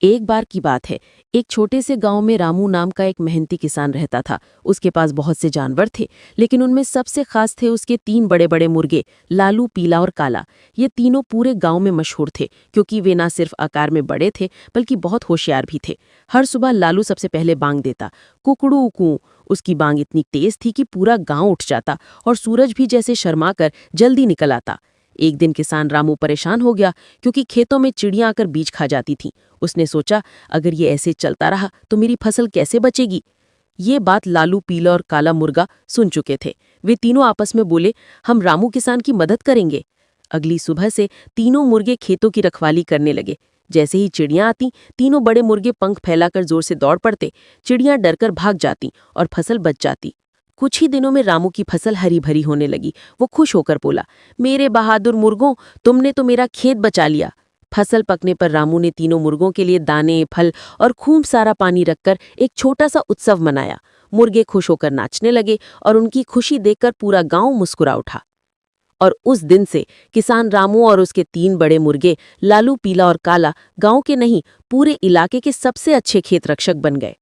एक बार की बात है। एक छोटे से गांव में रामू नाम का एक मेहनती किसान रहता था। उसके पास बहुत से जानवर थे, लेकिन उनमें सबसे खास थे उसके 3 बड़े-बड़े मुर्गे, लालू, पीला और काला। ये तीनों पूरे गांव में मशहूर थे, क्योंकि वे ना सिर्फ आकार में बड़े थे, बल्कि बहुत होशियार भी थे। हर सुबह लालू सबसे पहले बांग देता, कुकड़ू कू। उसकी बांग इतनी तेज थी कि पूरा गांव उठ जाता और सूरज भी जैसे शर्माकर जल्दी निकल आता। एक दिन किसान रामू परेशान हो गया, क्योंकि खेतों में चिड़ियां आकर बीज खा जाती थीं। उसने सोचा, अगर ये ऐसे चलता रहा तो मेरी फसल कैसे बचेगी। ये बात लालू, पीला और काला मुर्गा सुन चुके थे। वे तीनों आपस में बोले, हम रामू किसान की मदद करेंगे। अगली सुबह से तीनों मुर्गे खेतों की रखवाली करने लगे। जैसे ही चिड़ियां आती, तीनों बड़े मुर्गे पंख फैलाकर जोर से दौड़ पड़ते। चिड़ियां डरकर भाग जाती और फसल बच जाती। कुछ ही दिनों में रामू की फसल हरी भरी होने लगी। वो खुश होकर बोला, मेरे बहादुर मुर्गों, तुमने तो मेरा खेत बचा लिया। फसल पकने पर रामू ने तीनों मुर्गों के लिए दाने, फल और खूब सारा पानी रखकर एक छोटा सा उत्सव मनाया। मुर्गे खुश होकर नाचने लगे और उनकी खुशी देखकर पूरा गांव मुस्कुरा उठा। और उस दिन से किसान रामू और उसके 3 बड़े मुर्गे, लालू, पीला और काला, गांव के नहीं, पूरे इलाके के सबसे अच्छे खेत रक्षक बन गए।